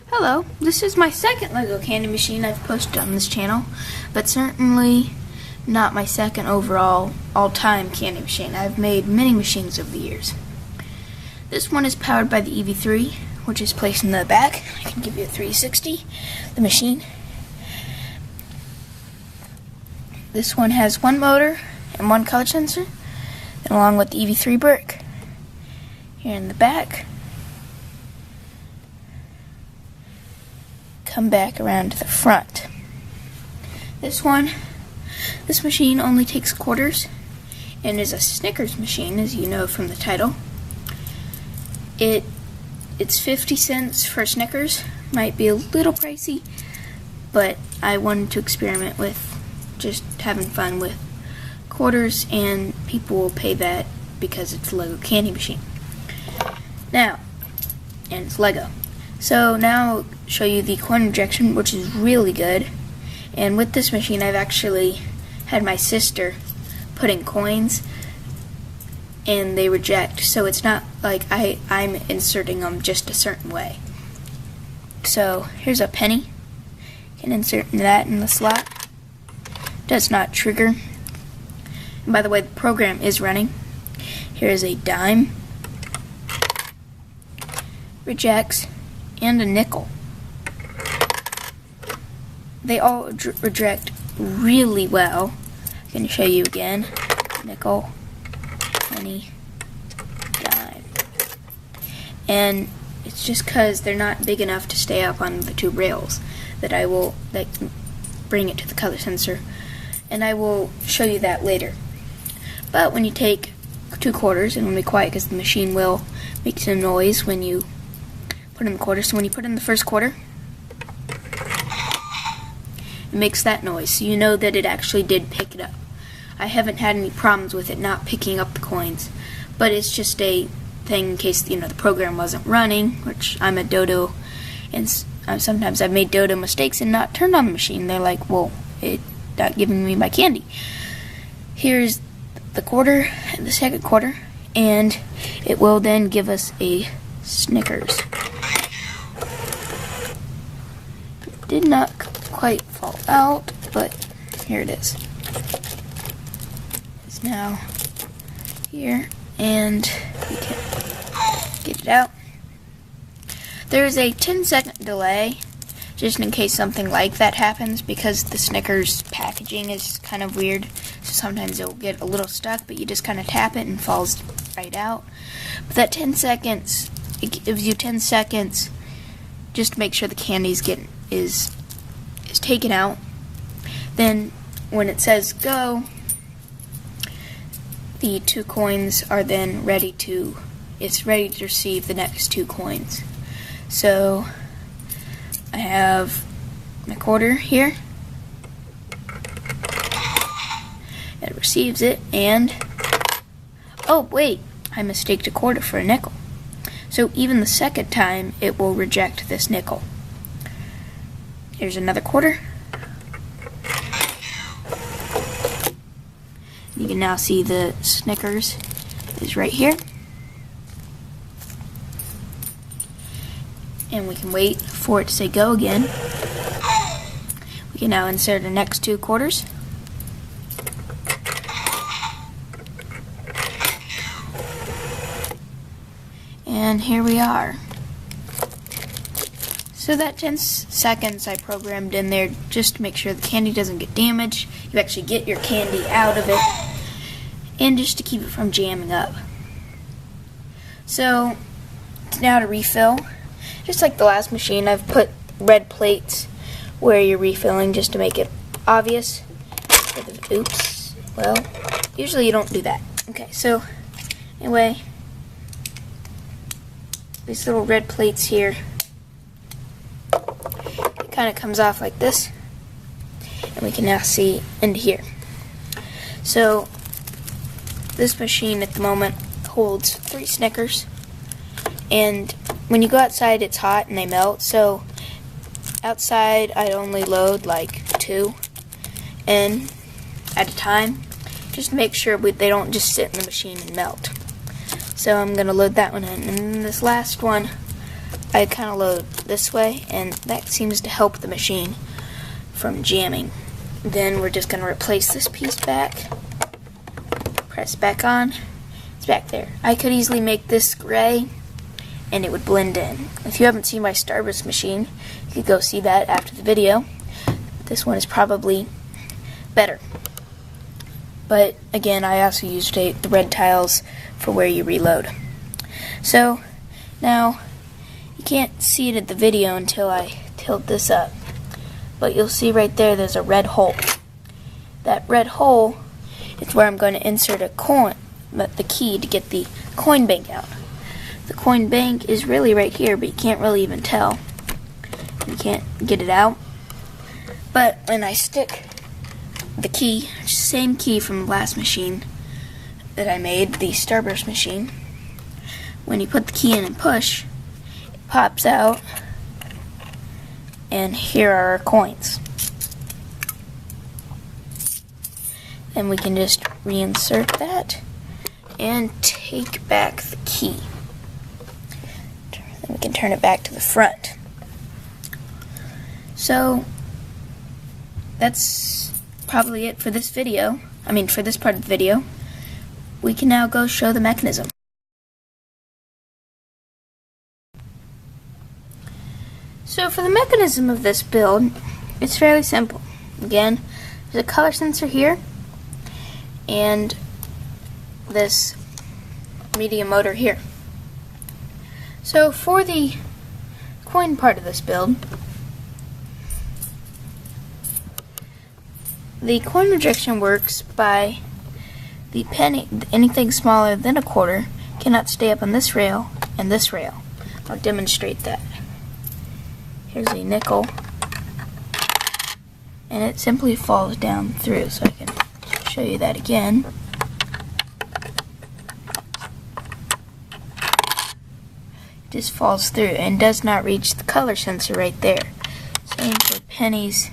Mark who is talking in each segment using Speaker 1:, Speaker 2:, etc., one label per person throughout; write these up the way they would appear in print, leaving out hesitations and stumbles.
Speaker 1: Hello, this is my second Lego candy machine I've posted on this channel, but certainly not my second overall all-time candy machine. I've made many machines over the years. This one is powered by the EV3, which is placed in the back. I can give you a 360, the machine. This one has one motor and one color sensor, and along with the EV3 brick. Here in the back, come back around to the front. This machine only takes quarters and is a Snickers machine, as you know from the title. It's 50 cents for Snickers. Might be a little pricey, but I wanted to experiment with just having fun with quarters, and people will pay that because it's a Lego candy machine. Now, and it's Lego. So now I'll show you the coin rejection, which is really good. And with this machine, I've actually had my sister put in coins and they reject. So it's not like I'm inserting them just a certain way. So here's a penny. You can insert that in the slot. Does not trigger. And by the way, the program is running. Here is a dime. Rejects. And a nickel. They all reject really well. I can show you again. Nickel, penny, dime. And it's just because they're not big enough to stay up on the two rails that I will bring it to the color sensor. And I will show you that later. But when you take two quarters, and it will be quiet because the machine will make some noise when you put in the quarter. So when you put in the first quarter, it makes that noise, so you know that it actually did pick it up. I haven't had any problems with it not picking up the coins, but it's just a thing in case the program wasn't running, which I'm a dodo, and sometimes I've made dodo mistakes and not turned on the machine. They're like, well, it's not giving me my candy. Here's the quarter, the second quarter, and it will then give us a Snickers. Did not quite fall out, but here it is. It's now here, and we can get it out. There's a 10-second delay, just in case something like that happens, because the Snickers packaging is kind of weird. So sometimes it'll get a little stuck, but you just kind of tap it and it falls right out. But that 10 seconds, it gives you 10 seconds just to make sure the candy's is taken out. Then when it says go, the two coins are then ready to receive the next two coins. So I have my quarter here. It receives it, and oh wait, I mistaked a quarter for a nickel. So even the second time it will reject this nickel. Here's another quarter. You can now see the Snickers is right here. And we can wait for it to say go again. We can now insert the next two quarters. And here we are. So that 10 seconds I programmed in there just to make sure the candy doesn't get damaged. You actually get your candy out of it, and just to keep it from jamming up. So now to refill. Just like the last machine, I've put red plates where you're refilling just to make it obvious. Oops. Well, usually you don't do that. Okay, so anyway, these little red plates here, it kind of comes off like this, and we can now see into here. So this machine at the moment holds 3 Snickers, and when you go outside it's hot and they melt, so outside I only load like 2 in at a time, just to make sure they don't just sit in the machine and melt. So I'm going to load that one in, and then this last one I kind of load this way, and that seems to help the machine from jamming. Then we're just going to replace this piece back, press back on, it's back there. I could easily make this gray and it would blend in. If you haven't seen my Starburst machine, you could go see that after the video. This one is probably better. But again, I also used the red tiles for where you reload. So now you can't see it in the video until I tilt this up, but you'll see right there's a red hole. That red hole is where I'm going to insert a coin, the key to get the coin bank out. The coin bank is really right here, but you can't really even tell. You can't get it out. But when I stick the key, same key from the last machine that I made, the Starburst machine, when you put the key in and push, it pops out, and here are our coins. Then we can just reinsert that and take back the key. Then we can turn it back to the front. So that's probably it for this video. For this part of the video. We can now go show the mechanism. So for the mechanism of this build, it's fairly simple. Again, there's a color sensor here, and this medium motor here. So for the coin part of this build, the coin rejection works by the penny. Anything smaller than a quarter cannot stay up on this rail and this rail. I'll demonstrate that. Here's a nickel, and it simply falls down through, so I can show you that again. It just falls through and does not reach the color sensor right there. Same for pennies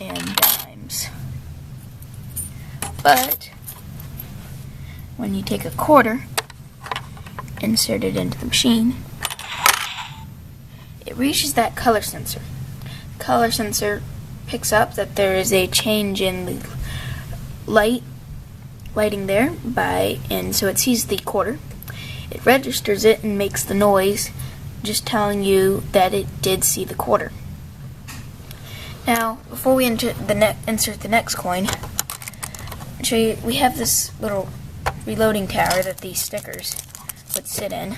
Speaker 1: and dimes. But when you take a quarter, insert it into the machine, it reaches that color sensor. Color sensor picks up that there is a change in the lighting there, and so it sees the quarter. It registers it and makes the noise, just telling you that it did see the quarter. Now, before we insert the next coin, I'll show you. We have this little reloading tower that these Snickers would sit in,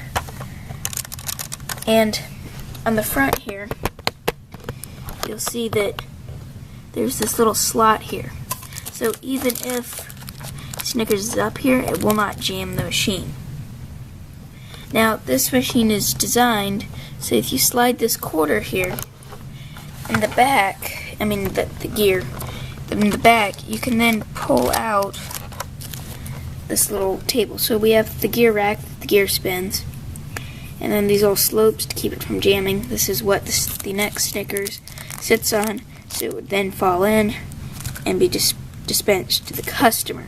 Speaker 1: and on the front here, you'll see that there's this little slot here. So even if Snickers is up here, it will not jam the machine. Now, this machine is designed so if you slide this quarter here in the back, the gear in the back, you can then pull out this little table. So we have the gear rack, the gear spins, and then these little slopes to keep it from jamming. This is what the next Snickers sits on, so it would then fall in and be dispensed to the customer.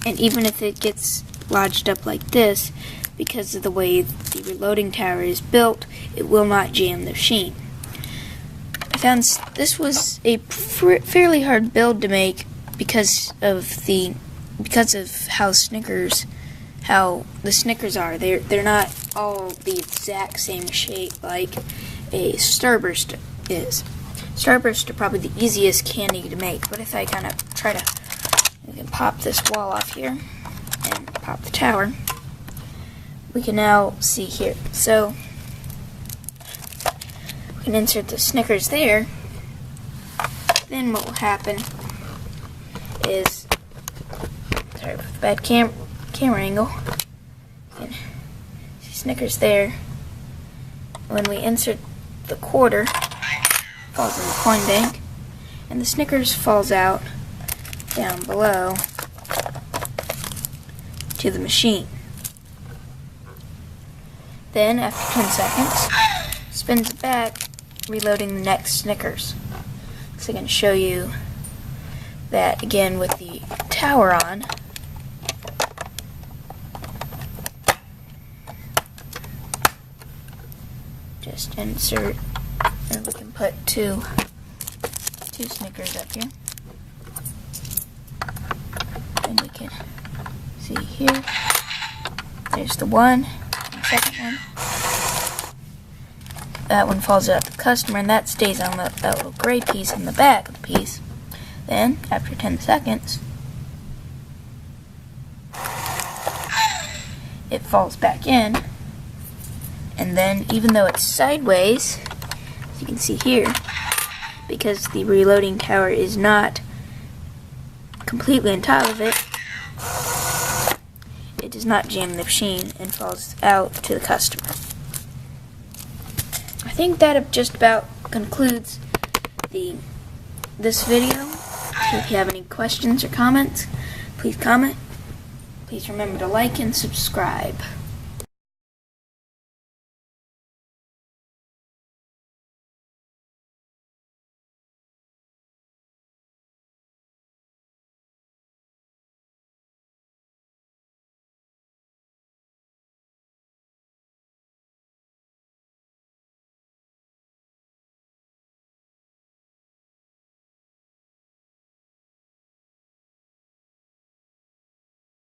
Speaker 1: And even if it gets lodged up like this, because of the way the reloading tower is built, it will not jam the machine. I found this was a fairly hard build to make because of how the Snickers are. They're not all the exact same shape like a Starburst is. Starburst are probably the easiest candy to make, but if I kind of we can pop this wall off here and pop the tower, we can now see here. So we can insert the Snickers there. Then what will happen is, sorry for the bad camera angle, you can see Snickers there. When we insert the quarter, it falls in the coin bank, and the Snickers falls out down below to the machine. Then, after 10 seconds, spins it back, reloading the next Snickers. So I can show you that again with the tower on. just insert, and we can put two Snickers up here. And we can see here, there's the one, and the second one. That one falls out to the customer, and that stays on that little gray piece in the back of the piece. Then, after 10 seconds, it falls back in, and then even though it's sideways, as you can see here, because the reloading tower is not completely on top of it, it does not jam the machine and falls out to the customer. I think that just about concludes this video. So if you have any questions or comments, please comment. Please remember to like and subscribe.